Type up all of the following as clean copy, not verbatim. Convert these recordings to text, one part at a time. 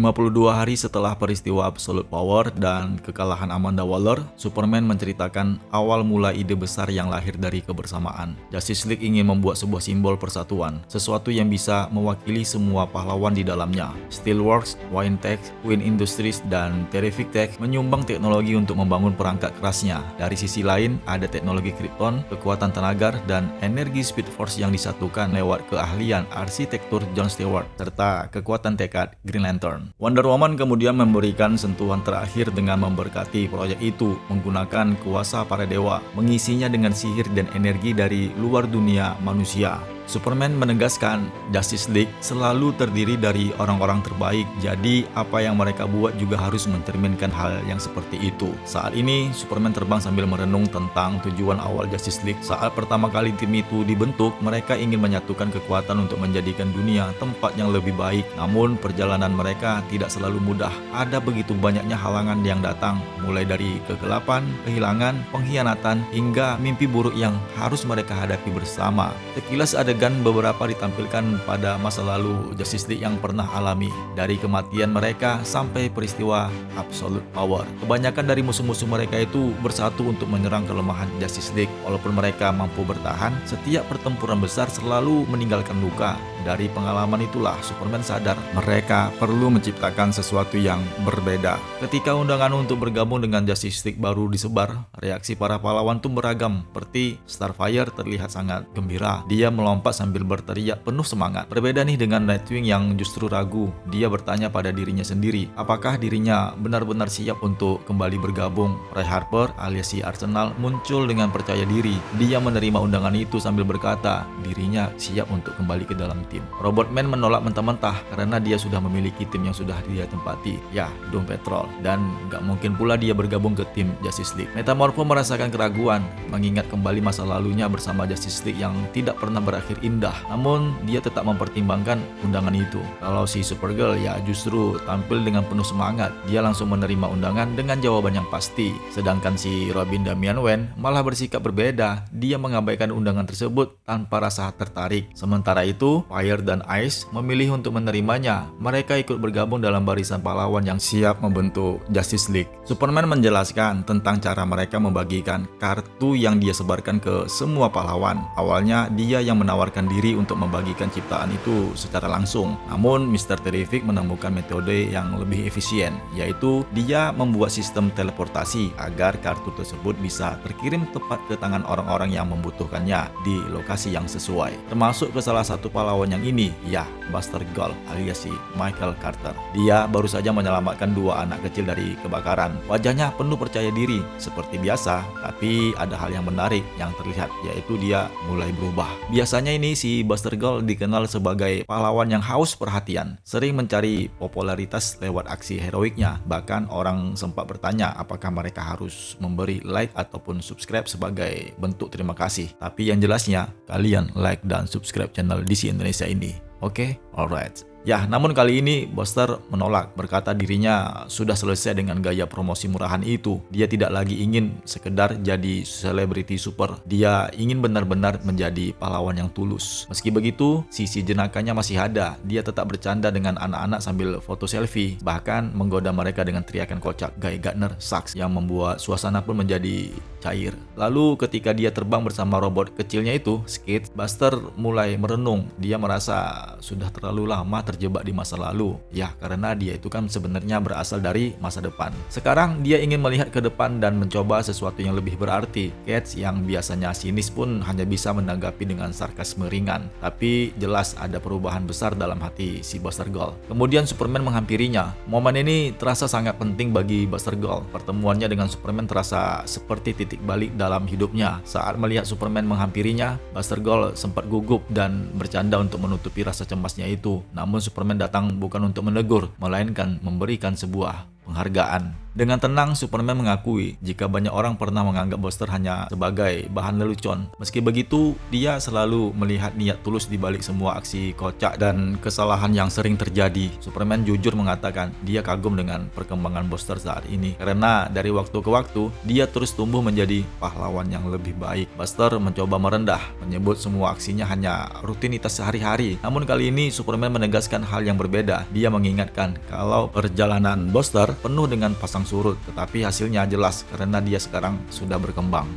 52 hari setelah peristiwa Absolute Power dan kekalahan Amanda Waller, Superman menceritakan awal mula ide besar yang lahir dari kebersamaan. Justice League ingin membuat sebuah simbol persatuan, sesuatu yang bisa mewakili semua pahlawan di dalamnya. Steelworks, Wayne Tech, Queen Industries, dan Terrific Tech menyumbang teknologi untuk membangun perangkat kerasnya. Dari sisi lain, ada teknologi Krypton, kekuatan tenaga, dan energi Speed Force yang disatukan lewat keahlian arsitektur John Stewart, serta kekuatan tekad Green Lantern. Wonder Woman kemudian memberikan sentuhan terakhir dengan memberkati proyek itu menggunakan kuasa para dewa, mengisinya dengan sihir dan energi dari luar dunia manusia. Superman menegaskan Justice League selalu terdiri dari orang-orang terbaik, jadi apa yang mereka buat juga harus mencerminkan hal yang seperti itu. Saat ini, Superman terbang sambil merenung tentang tujuan awal Justice League. Saat pertama kali tim itu dibentuk, mereka ingin menyatukan kekuatan untuk menjadikan dunia tempat yang lebih baik. Namun, perjalanan mereka tidak selalu mudah. Ada begitu banyaknya halangan yang datang, mulai dari kegelapan, kehilangan, pengkhianatan, hingga mimpi buruk yang harus mereka hadapi bersama. Sekilas adegan beberapa ditampilkan pada masa lalu Justice League yang pernah alami, dari kematian mereka sampai peristiwa Absolute Power. Kebanyakan dari musuh-musuh mereka itu bersatu untuk menyerang kelemahan Justice League. Walaupun mereka mampu bertahan, setiap pertempuran besar selalu meninggalkan luka. Dari pengalaman itulah Superman sadar mereka perlu menciptakan sesuatu yang berbeda. Ketika undangan untuk bergabung dengan Justice League baru disebar, reaksi para pahlawan tuh beragam. Seperti Starfire terlihat sangat gembira. Dia melompat sambil berteriak penuh semangat. Berbeda nih dengan Nightwing yang justru ragu. Dia bertanya pada dirinya sendiri, apakah dirinya benar-benar siap untuk kembali bergabung. Ray Harper alias si Arsenal muncul dengan percaya diri. Dia menerima undangan itu sambil berkata dirinya siap untuk kembali ke dalam tim. Robotman menolak mentah-mentah karena dia sudah memiliki tim yang sudah dia tempati, ya, Doom Patrol, dan gak mungkin pula dia bergabung ke tim Justice League. Metamorpho merasakan keraguan, mengingat kembali masa lalunya bersama Justice League yang tidak pernah berakhir indah. Namun dia tetap mempertimbangkan undangan itu. Kalau si Supergirl ya justru tampil dengan penuh semangat. Dia langsung menerima undangan dengan jawaban yang pasti. Sedangkan si Robin Damian Wayne malah bersikap berbeda. Dia mengabaikan undangan tersebut tanpa rasa tertarik. Sementara itu, Fire dan Ice memilih untuk menerimanya. Mereka ikut bergabung dalam barisan pahlawan yang siap membentuk Justice League. Superman menjelaskan tentang cara mereka membagikan kartu yang dia sebarkan ke semua pahlawan. Awalnya dia yang menawarkan diri untuk membagikan ciptaan itu secara langsung. Namun Mr. Terrific menemukan metode yang lebih efisien, yaitu dia membuat sistem teleportasi agar kartu tersebut bisa terkirim tepat ke tangan orang-orang yang membutuhkannya di lokasi yang sesuai. Termasuk ke salah satu pahlawan yang ini, ya, Buster Gold alias si Michael Carter. Dia baru saja menyelamatkan 2 anak kecil dari kebakaran. Wajahnya penuh percaya diri seperti biasa, tapi ada hal yang menarik yang terlihat, yaitu dia mulai berubah. Biasanya ini si Buster Gold dikenal sebagai pahlawan yang haus perhatian, sering mencari popularitas lewat aksi heroiknya. Bahkan orang sempat bertanya apakah mereka harus memberi like ataupun subscribe sebagai bentuk terima kasih. Tapi yang jelasnya, kalian like dan subscribe channel DC Indonesia ini. Oke, alright. Ya, namun kali ini Buster menolak, berkata dirinya sudah selesai dengan gaya promosi murahan itu. Dia tidak lagi ingin sekedar jadi selebriti super. Dia ingin benar-benar menjadi pahlawan yang tulus. Meski begitu, sisi jenakanya masih ada. Dia tetap bercanda dengan anak-anak sambil foto selfie, bahkan menggoda mereka dengan teriakan kocak Guy Gardner sucks yang membuat suasana pun menjadi cair. Lalu ketika dia terbang bersama robot kecilnya itu, Skid, Buster mulai merenung. Dia merasa sudah terlalu lama terjebak di masa lalu. Ya, karena dia itu kan sebenarnya berasal dari masa depan. Sekarang dia ingin melihat ke depan dan mencoba sesuatu yang lebih berarti. Cage yang biasanya sinis pun hanya bisa menanggapi dengan sarkasme ringan. Tapi jelas ada perubahan besar dalam hati si Buster Gold. Kemudian Superman menghampirinya. Momen ini terasa sangat penting bagi Buster Gold. Pertemuannya dengan Superman terasa seperti titik balik dalam hidupnya. Saat melihat Superman menghampirinya, Buster Gold sempat gugup dan bercanda untuk menutupi rasa cemasnya itu. Namun Superman datang bukan untuk menegur, melainkan memberikan sebuah penghargaan. Dengan tenang, Superman mengakui jika banyak orang pernah menganggap Buster hanya sebagai bahan lelucon. Meski begitu, dia selalu melihat niat tulus di balik semua aksi kocak dan kesalahan yang sering terjadi. Superman jujur mengatakan dia kagum dengan perkembangan Buster saat ini, karena dari waktu ke waktu, dia terus tumbuh menjadi pahlawan yang lebih baik. Buster mencoba merendah, menyebut semua aksinya hanya rutinitas sehari-hari. Namun kali ini, Superman menegaskan hal yang berbeda. Dia mengingatkan kalau perjalanan Buster penuh dengan pasang surut, tetapi hasilnya jelas karena dia sekarang sudah berkembang.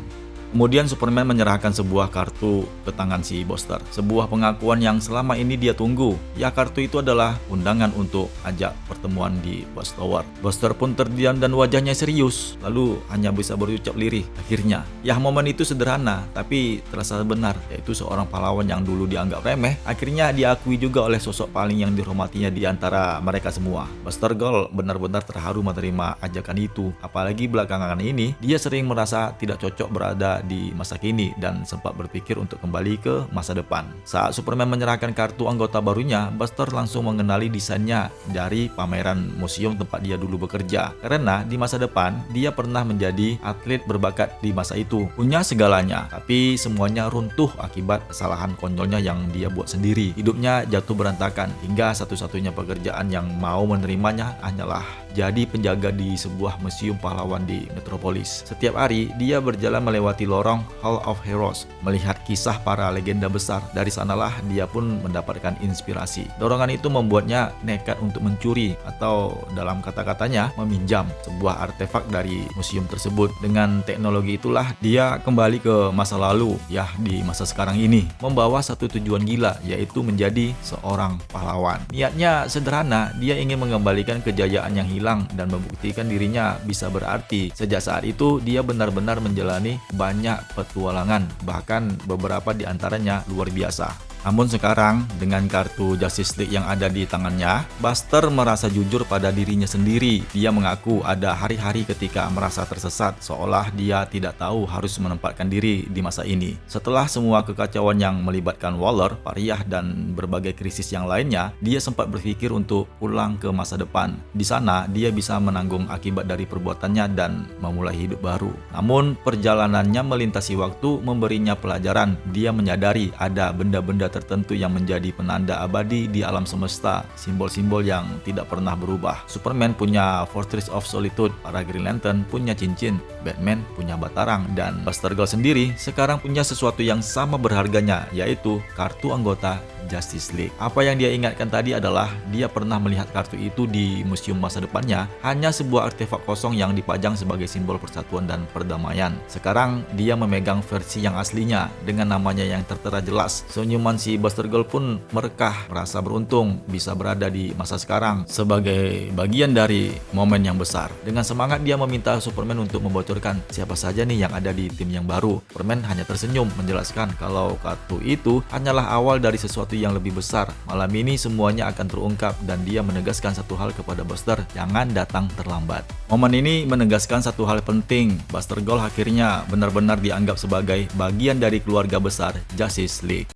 Kemudian Superman menyerahkan sebuah kartu ke tangan si Buster. Sebuah pengakuan yang selama ini dia tunggu. Ya, kartu itu adalah undangan untuk ajak pertemuan di Watchtower. Buster pun terdiam dan wajahnya serius, lalu hanya bisa berucap lirih. Akhirnya, ya momen itu sederhana tapi terasa benar, yaitu seorang pahlawan yang dulu dianggap remeh, akhirnya diakui juga oleh sosok paling yang dihormatinya di antara mereka semua. Buster Gold benar-benar terharu menerima ajakan itu. Apalagi belakangan ini, dia sering merasa tidak cocok berada di masa kini dan sempat berpikir untuk kembali ke masa depan. Saat Superman menyerahkan kartu anggota barunya, Buster langsung mengenali desainnya dari pameran museum tempat dia dulu bekerja. Karena di masa depan, dia pernah menjadi atlet berbakat di masa itu. Punya segalanya, tapi semuanya runtuh akibat kesalahan konyolnya yang dia buat sendiri. Hidupnya jatuh berantakan, hingga satu-satunya pekerjaan yang mau menerimanya hanyalah jadi penjaga di sebuah museum pahlawan di Metropolis. Setiap hari, dia berjalan melewati lorong Hall of Heroes, melihat kisah para legenda besar. Dari sanalah dia pun mendapatkan inspirasi. Dorongan itu membuatnya nekat untuk mencuri, atau dalam kata-katanya, meminjam sebuah artefak dari museum tersebut. Dengan teknologi itulah, dia kembali ke masa lalu, ya di masa sekarang ini, membawa satu tujuan gila, yaitu menjadi seorang pahlawan. Niatnya sederhana, dia ingin mengembalikan kejayaan yang hilang dan membuktikan dirinya bisa berarti. Sejak saat itu, dia benar-benar menjalani banyak petualangan, bahkan beberapa di antaranya luar biasa. Namun sekarang, dengan kartu Justice League yang ada di tangannya, Buster merasa jujur pada dirinya sendiri. Dia mengaku ada hari-hari ketika merasa tersesat, seolah dia tidak tahu harus menempatkan diri di masa ini. Setelah semua kekacauan yang melibatkan Waller, Pariah, dan berbagai krisis yang lainnya, dia sempat berpikir untuk pulang ke masa depan. Di sana, dia bisa menanggung akibat dari perbuatannya dan memulai hidup baru. Namun, perjalanannya melintasi waktu memberinya pelajaran. Dia menyadari ada benda-benda tertentu yang menjadi penanda abadi di alam semesta, simbol-simbol yang tidak pernah berubah. Superman punya Fortress of Solitude, para Green Lantern punya cincin, Batman punya Batarang, dan Buster Gold sendiri sekarang punya sesuatu yang sama berharganya, yaitu kartu anggota Justice League. Apa yang dia ingatkan tadi adalah dia pernah melihat kartu itu di museum masa depannya, hanya sebuah artefak kosong yang dipajang sebagai simbol persatuan dan perdamaian. Sekarang dia memegang versi yang aslinya dengan namanya yang tertera jelas. Senyuman si Buster Gold pun merekah, merasa beruntung bisa berada di masa sekarang sebagai bagian dari momen yang besar. Dengan semangat dia meminta Superman untuk membocorkan siapa saja nih yang ada di tim yang baru. Superman hanya tersenyum menjelaskan kalau kartu itu hanyalah awal dari sesuatu yang lebih besar. Malam ini semuanya akan terungkap dan dia menegaskan satu hal kepada Buster, jangan datang terlambat. Momen ini menegaskan satu hal penting. Buster Gold akhirnya benar-benar dianggap sebagai bagian dari keluarga besar Justice League.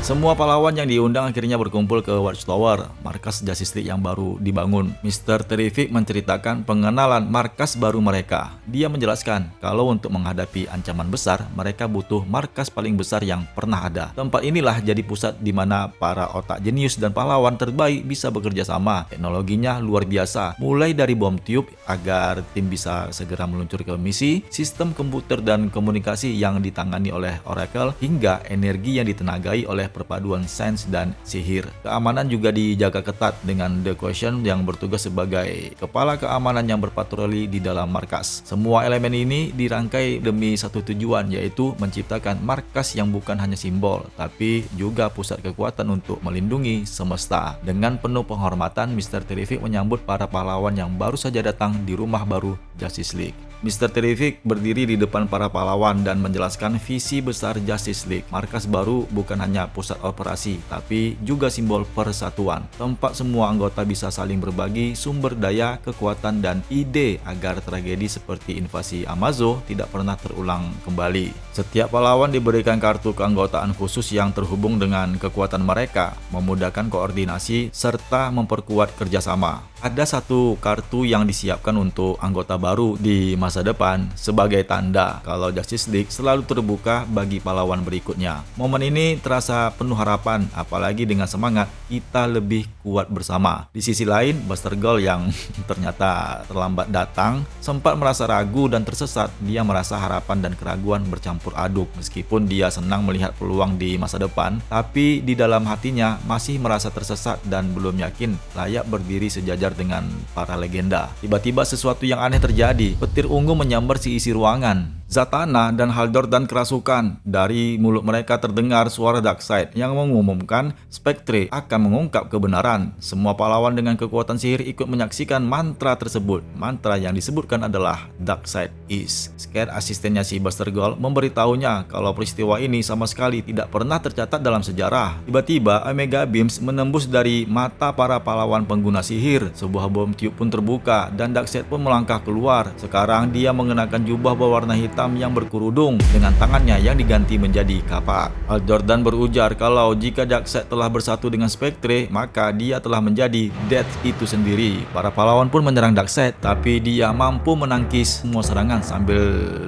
Semua pahlawan yang diundang akhirnya berkumpul ke Watchtower, markas Justice League yang baru dibangun. Mr. Terrific menceritakan pengenalan markas baru mereka. Dia menjelaskan kalau untuk menghadapi ancaman besar, mereka butuh markas paling besar yang pernah ada. Tempat inilah jadi pusat di mana para otak jenius dan pahlawan terbaik bisa bekerja sama. Teknologinya luar biasa, mulai dari bom tiup agar tim bisa segera meluncur ke misi, sistem komputer dan komunikasi yang ditangani oleh Oracle, hingga energi yang ditenagai oleh perpaduan sains dan sihir. Keamanan juga dijaga ketat dengan The Question yang bertugas sebagai kepala keamanan yang berpatroli di dalam markas. Semua elemen ini dirangkai demi satu tujuan, yaitu menciptakan markas yang bukan hanya simbol, tapi juga pusat kekuatan untuk melindungi semesta. Dengan penuh penghormatan, Mr. Terrific menyambut para pahlawan yang baru saja datang di rumah baru Justice League. Mr. Terrific berdiri di depan para pahlawan dan menjelaskan visi besar Justice League. Markas baru bukan hanya pusat operasi, tapi juga simbol persatuan. Tempat semua anggota bisa saling berbagi sumber daya, kekuatan, dan ide agar tragedi seperti invasi Amazo tidak pernah terulang kembali. Setiap pahlawan diberikan kartu keanggotaan khusus yang terhubung dengan kekuatan mereka, memudahkan koordinasi, serta memperkuat kerjasama. Ada satu kartu yang disiapkan untuk anggota baru di masa depan sebagai tanda kalau Justice League selalu terbuka bagi pahlawan berikutnya. Momen ini terasa penuh harapan, apalagi dengan semangat kita lebih kuat bersama. Di sisi lain, Buster Gold yang ternyata terlambat datang sempat merasa ragu dan tersesat. Dia merasa harapan dan keraguan bercampur aduk. Meskipun dia senang melihat peluang di masa depan, tapi di dalam hatinya masih merasa tersesat dan belum yakin layak berdiri sejajar dengan para legenda. Tiba-tiba sesuatu yang aneh terjadi. Petir ungu menyambar si isi ruangan. Zatanna dan Halfdan kerasukan. Dari mulut mereka terdengar suara Darkseid yang mengumumkan Spectre akan mengungkap kebenaran. Semua pahlawan dengan kekuatan sihir ikut menyaksikan mantra tersebut. Mantra yang disebutkan adalah Darkseid is. Scott, asistennya si Buster Gold, memberitahunya kalau peristiwa ini sama sekali tidak pernah tercatat dalam sejarah. Tiba-tiba Omega Beams menembus dari mata para pahlawan pengguna sihir. Sebuah bom tiup pun terbuka dan Darkseid pun melangkah keluar. Sekarang dia mengenakan jubah berwarna hitam yang berkerudung dengan tangannya yang diganti menjadi kapak. Halfdan berujar kalau jika Darkseid telah bersatu dengan Spectre, maka dia telah menjadi Death itu sendiri. Para pahlawan pun menyerang Darkseid, tapi dia mampu menangkis semua serangan sambil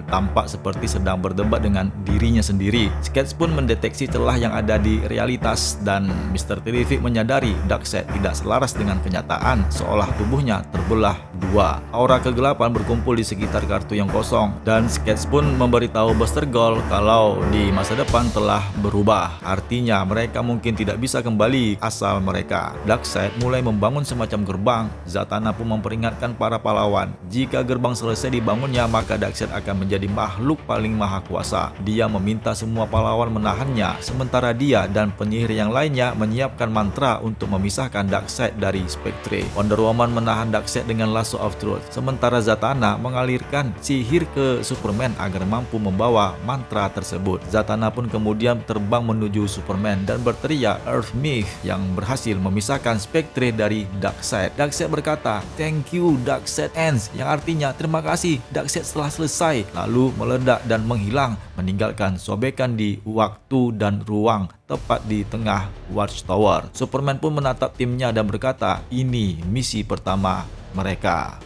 tampak seperti sedang berdebat dengan dirinya sendiri. Sketch pun mendeteksi celah yang ada di realitas dan Mr. Terrific menyadari Darkseid tidak selaras dengan kenyataan, seolah tubuhnya terbelah dua. Aura kegelapan berkumpul di sekitar kartu yang kosong dan Sketch pun memberitahu Buster Gold kalau di masa depan telah berubah. Artinya mereka mungkin tidak bisa kembali asal mereka. Darkseid mulai membangun semacam gerbang. Zatanna pun memperingatkan para pahlawan, jika gerbang selesai dibangunnya maka Darkseid akan menjadi makhluk paling maha kuasa. Dia meminta semua pahlawan menahannya, sementara dia dan penyihir yang lainnya menyiapkan mantra untuk memisahkan Darkseid dari Spectre. Wonder Woman menahan Darkseid dengan Lasso of Truth, sementara Zatanna mengalirkan sihir ke Superman agar mampu membawa mantra tersebut. Zatanna pun kemudian terbang menuju Superman dan berteriak Earth Myth yang berhasil memisahkan Spectre dari Darkseid. Darkseid berkata, "Thank you Darkseid ends," yang artinya terima kasih Darkseid telah selesai, lalu meledak dan menghilang, meninggalkan sobekan di waktu dan ruang tepat di tengah Watchtower. Superman pun menatap timnya dan berkata, "Ini misi pertama mereka."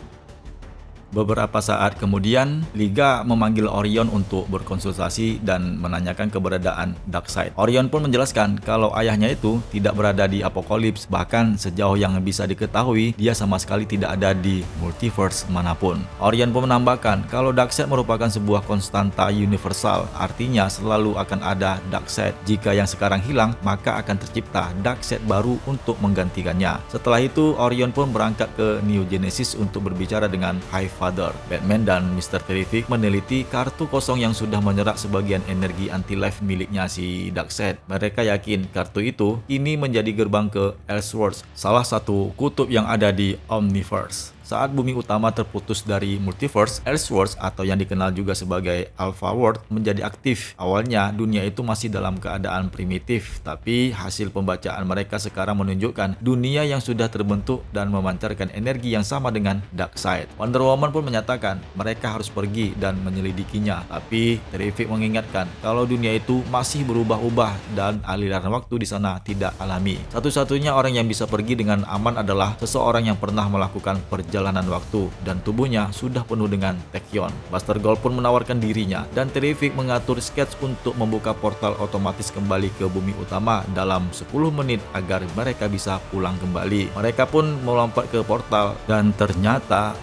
Beberapa saat kemudian, Liga memanggil Orion untuk berkonsultasi dan menanyakan keberadaan Darkseid. Orion pun menjelaskan kalau ayahnya itu tidak berada di Apokolips, bahkan sejauh yang bisa diketahui, dia sama sekali tidak ada di multiverse manapun. Orion pun menambahkan kalau Darkseid merupakan sebuah konstanta universal, artinya selalu akan ada Darkseid. Jika yang sekarang hilang, maka akan tercipta Darkseid baru untuk menggantikannya. Setelah itu, Orion pun berangkat ke New Genesis untuk berbicara dengan Highfather. Batman dan Mr. Terrific meneliti kartu kosong yang sudah menyerap sebagian energi anti-life miliknya si Darkseid. Mereka yakin kartu itu kini menjadi gerbang ke Elseworlds, salah satu kutub yang ada di Omniverse. Saat bumi utama terputus dari multiverse, Elseworlds atau yang dikenal juga sebagai Alpha World menjadi aktif. Awalnya dunia itu masih dalam keadaan primitif, tapi hasil pembacaan mereka sekarang menunjukkan dunia yang sudah terbentuk dan memancarkan energi yang sama dengan Darkseid. Wonder Woman pun menyatakan mereka harus pergi dan menyelidikinya, tapi Terrific mengingatkan kalau dunia itu masih berubah-ubah dan aliran waktu di sana tidak alami. Satu-satunya orang yang bisa pergi dengan aman adalah seseorang yang pernah melakukan perjalanan waktu dan tubuhnya sudah penuh dengan tachyon. Buster Gold pun menawarkan dirinya dan Terrific mengatur Sketch untuk membuka portal otomatis kembali ke bumi utama dalam 10 menit agar mereka bisa pulang kembali. Mereka pun melompat ke portal dan ternyata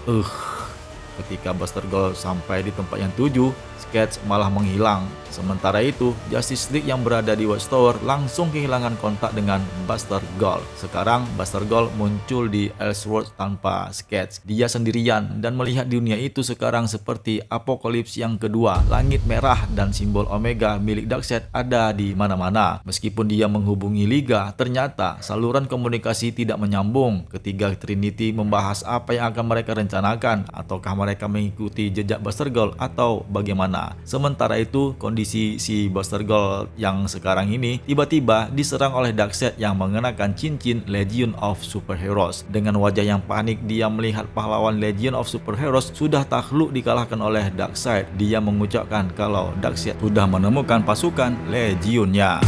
ketika Buster Gold sampai di tempat yang tuju, Sketch malah menghilang. Sementara itu, Justice League yang berada di Watchtower langsung kehilangan kontak dengan Buster Gold. Sekarang, Buster Gold muncul di Elseworlds tanpa Sketch. Dia sendirian dan melihat dunia itu sekarang seperti apokalips yang kedua. Langit merah dan simbol Omega milik Darkseid ada di mana-mana. Meskipun dia menghubungi Liga, ternyata saluran komunikasi tidak menyambung. Ketiga Trinity membahas apa yang akan mereka rencanakan. Ataukah mereka mengikuti jejak Buster Gold atau bagaimana? Sementara itu, kondisi si Buster Gold yang sekarang ini tiba-tiba diserang oleh Darkseid yang mengenakan cincin Legion of Superheroes. Dengan wajah yang panik, dia melihat pahlawan Legion of Superheroes sudah takluk dikalahkan oleh Darkseid. Dia mengucapkan kalau Darkseid sudah menemukan pasukan Legionnya.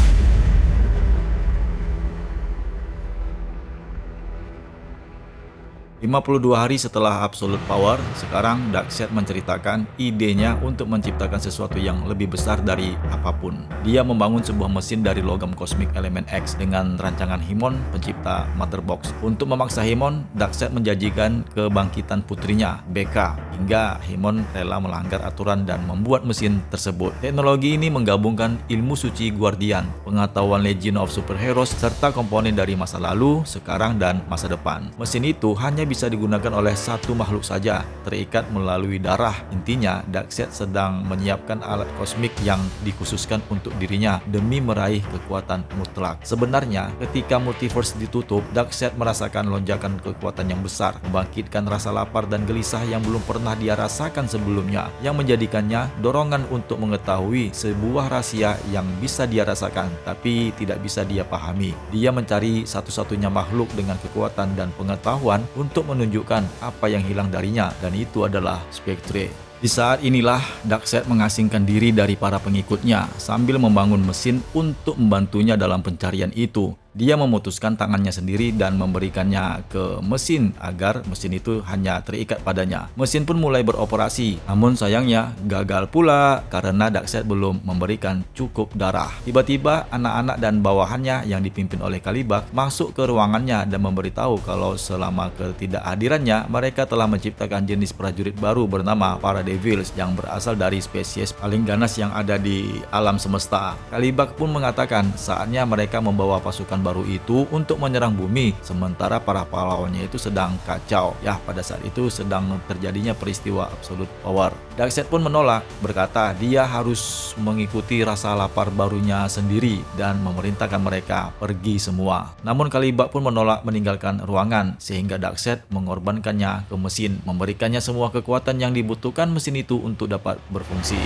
52 hari setelah Absolute Power, sekarang Darkseid menceritakan idenya untuk menciptakan sesuatu yang lebih besar dari apapun. Dia membangun sebuah mesin dari logam kosmik elemen X dengan rancangan Himon, pencipta Mother Box. Untuk memaksa Himon, Darkseid menjanjikan kebangkitan putrinya, Beka, hingga Himon rela melanggar aturan dan membuat mesin tersebut. Teknologi ini menggabungkan ilmu suci Guardian, pengetahuan Legion of Superheroes, serta komponen dari masa lalu, sekarang, dan masa depan. Mesin itu hanya bisa digunakan oleh satu makhluk saja, terikat melalui darah. Intinya, Darkseid sedang menyiapkan alat kosmik yang dikhususkan untuk dirinya demi meraih kekuatan mutlak. Sebenarnya, ketika multiverse ditutup, Darkseid merasakan lonjakan kekuatan yang besar, membangkitkan rasa lapar dan gelisah yang belum pernah dia rasakan sebelumnya, yang menjadikannya dorongan untuk mengetahui sebuah rahasia yang bisa dia rasakan, tapi tidak bisa dia pahami. Dia mencari satu-satunya makhluk dengan kekuatan dan pengetahuan untuk menunjukkan apa yang hilang darinya, dan itu adalah Spectre. Di saat inilah Darkseid mengasingkan diri dari para pengikutnya sambil membangun mesin untuk membantunya dalam pencarian itu. Dia memutuskan tangannya sendiri dan memberikannya ke mesin agar mesin itu hanya terikat padanya. Mesin pun mulai beroperasi, namun sayangnya gagal pula karena Darkseid belum memberikan cukup darah. Tiba-tiba anak-anak dan bawahannya yang dipimpin oleh Kalibak masuk ke ruangannya dan memberitahu kalau selama ketidakhadirannya mereka telah menciptakan jenis prajurit baru bernama Paradevils yang berasal dari spesies paling ganas yang ada di alam semesta. Kalibak pun mengatakan saatnya mereka membawa pasukan baru itu untuk menyerang bumi, sementara para pahlawannya itu sedang kacau. Ya, pada saat itu sedang terjadinya peristiwa Absolute Power. Darkseid pun menolak, berkata dia harus mengikuti rasa lapar barunya sendiri dan memerintahkan mereka pergi semua. Namun Kalibak pun menolak meninggalkan ruangan, sehingga Darkseid mengorbankannya ke mesin, memberikannya semua kekuatan yang dibutuhkan mesin itu untuk dapat berfungsi.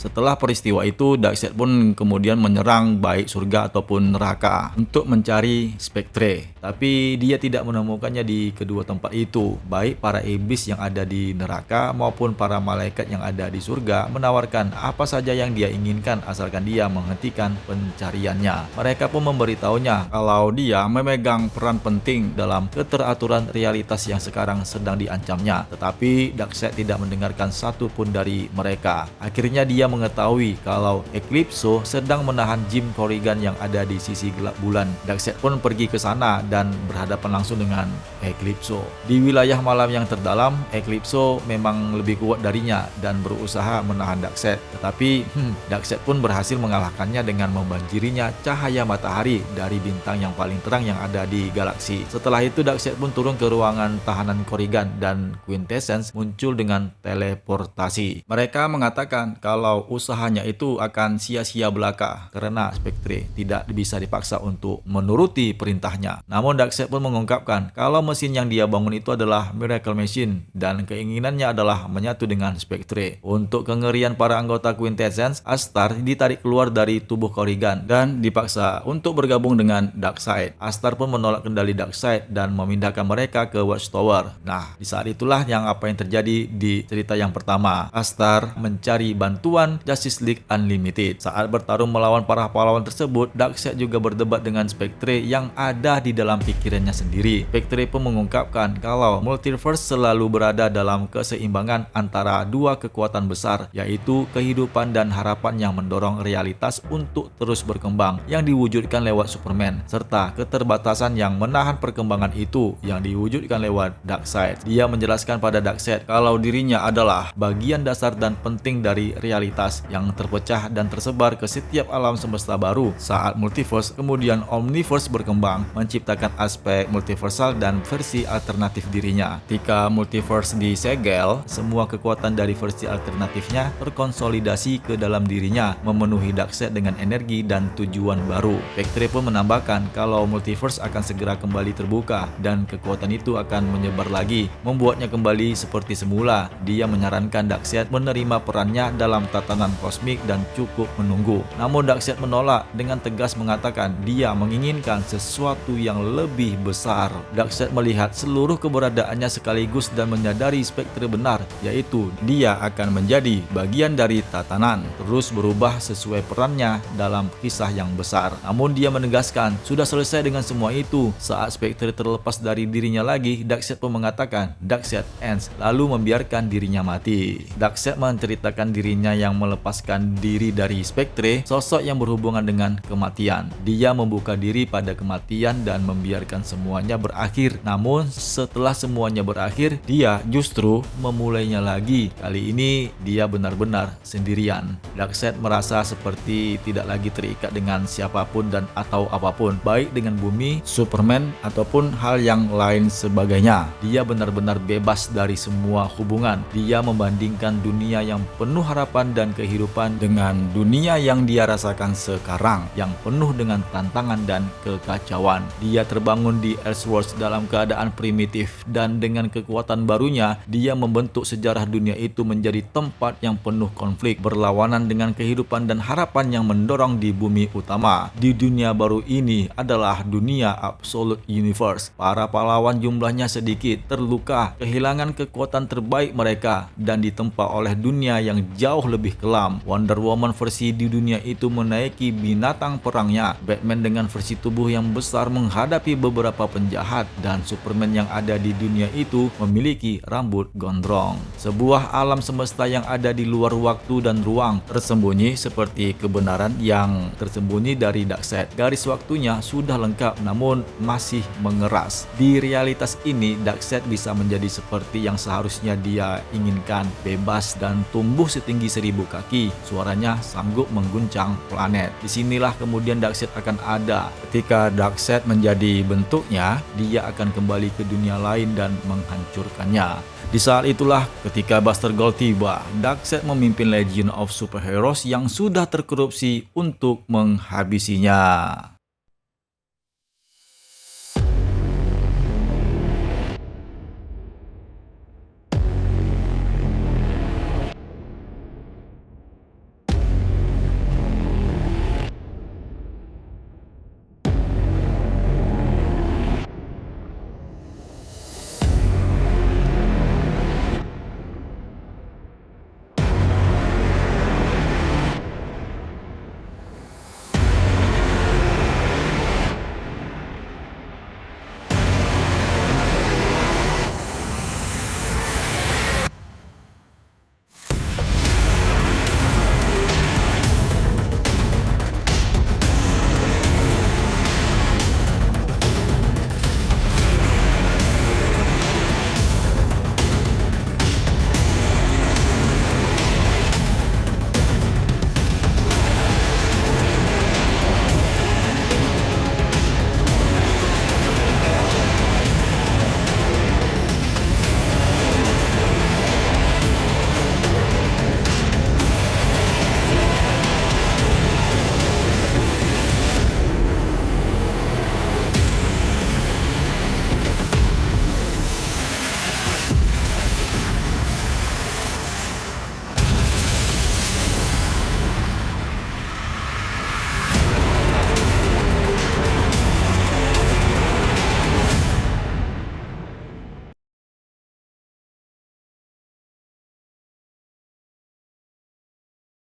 Setelah peristiwa itu, Darkseid pun kemudian menyerang baik surga ataupun neraka untuk mencari Spectre. Tapi dia tidak menemukannya di kedua tempat itu. Baik para iblis yang ada di neraka maupun para malaikat yang ada di surga menawarkan apa saja yang dia inginkan asalkan dia menghentikan pencariannya. Mereka pun memberitahunya kalau dia memegang peran penting dalam keteraturan realitas yang sekarang sedang diancamnya. Tetapi Darkseid tidak mendengarkan satu pun dari mereka. Akhirnya dia mengetahui kalau Eclipso sedang menahan Jim Corrigan yang ada di sisi gelap bulan. Darkseid pun pergi ke sana dan berhadapan langsung dengan Eclipso. Di wilayah malam yang terdalam, Eclipso memang lebih kuat darinya dan berusaha menahan Darkseid. Tetapi Darkseid pun berhasil mengalahkannya dengan membanjirinya cahaya matahari dari bintang yang paling terang yang ada di galaksi. Setelah itu Darkseid pun turun ke ruangan tahanan Corrigan dan Quintessence muncul dengan teleportasi. Mereka mengatakan kalau usahanya itu akan sia-sia belaka karena Spectre tidak bisa dipaksa untuk menuruti perintahnya. Namun Darkseid pun mengungkapkan kalau mesin yang dia bangun itu adalah Miracle Machine dan keinginannya adalah menyatu dengan Spectre. Untuk kengerian para anggota Quintessence, Astar ditarik keluar dari tubuh Corrigan dan dipaksa untuk bergabung dengan Darkseid. Astar pun menolak kendali Darkseid dan memindahkan mereka ke Watchtower. Nah, di saat itulah apa yang terjadi di cerita yang pertama. Astar mencari bantuan Justice League Unlimited. Saat bertarung melawan para pahlawan tersebut, Darkseid juga berdebat dengan Spectre yang ada di dalam pikirannya sendiri. Spectre pun mengungkapkan kalau multiverse selalu berada dalam keseimbangan antara dua kekuatan besar, yaitu kehidupan dan harapan yang mendorong realitas untuk terus berkembang yang diwujudkan lewat Superman, serta keterbatasan yang menahan perkembangan itu yang diwujudkan lewat Darkseid. Dia menjelaskan pada Darkseid kalau dirinya adalah bagian dasar dan penting dari realitas yang terpecah dan tersebar ke setiap alam semesta baru. Saat multiverse kemudian omniverse berkembang, menciptakan aspek multiversal dan versi alternatif dirinya. Ketika multiverse disegel, semua kekuatan dari versi alternatifnya terkonsolidasi ke dalam dirinya, memenuhi Darkseid dengan energi dan tujuan baru. Spectre pun menambahkan kalau multiverse akan segera kembali terbuka dan kekuatan itu akan menyebar lagi, membuatnya kembali seperti semula. Dia menyarankan Darkseid menerima perannya dalam tata tatanan kosmik dan cukup menunggu. Namun Darkseid menolak dengan tegas mengatakan dia menginginkan sesuatu yang lebih besar. Darkseid melihat seluruh keberadaannya sekaligus dan menyadari Spectre benar, yaitu dia akan menjadi bagian dari tatanan, terus berubah sesuai perannya dalam kisah yang besar. Namun dia menegaskan sudah selesai dengan semua itu. Saat Spectre terlepas dari dirinya lagi, Darkseid pun mengatakan Darkseid ends, lalu membiarkan dirinya mati. Darkseid menceritakan dirinya yang melepaskan diri dari Spectre, sosok yang berhubungan dengan kematian. Dia membuka diri pada kematian dan membiarkan semuanya berakhir. Namun setelah semuanya berakhir, dia justru memulainya lagi. Kali ini dia benar-benar sendirian. Darkseid merasa seperti tidak lagi terikat dengan siapapun dan atau apapun, baik dengan bumi, Superman, ataupun hal yang lain sebagainya. Dia benar-benar bebas dari semua hubungan. Dia membandingkan dunia yang penuh harapan dan kehidupan dengan dunia yang dia rasakan sekarang, yang penuh dengan tantangan dan kekacauan. Dia terbangun di Elseworlds dalam keadaan primitif, dan dengan kekuatan barunya, dia membentuk sejarah dunia itu menjadi tempat yang penuh konflik, berlawanan dengan kehidupan dan harapan yang mendorong di bumi utama. Di dunia baru ini adalah dunia Absolute Universe. Para pahlawan jumlahnya sedikit, terluka, kehilangan kekuatan terbaik mereka, dan ditempa oleh dunia yang jauh lebih kelam. Wonder Woman versi di dunia itu menaiki binatang perangnya. Batman dengan versi tubuh yang besar menghadapi beberapa penjahat, dan Superman yang ada di dunia itu memiliki rambut gondrong. Sebuah alam semesta yang ada di luar waktu dan ruang, tersembunyi seperti kebenaran yang tersembunyi dari Darkseid. Garis waktunya sudah lengkap namun masih mengeras. Di realitas ini, Darkseid bisa menjadi seperti yang seharusnya dia inginkan, bebas dan tumbuh setinggi 1000 kaki. Suaranya sanggup mengguncang planet. Disinilah kemudian Darkseid akan ada. Ketika Darkseid menjadi bentuknya, dia akan kembali ke dunia lain dan menghancurkannya. Di saat itulah ketika Buster Gold tiba, Darkseid memimpin Legion of Superheroes yang sudah terkorupsi untuk menghabisinya.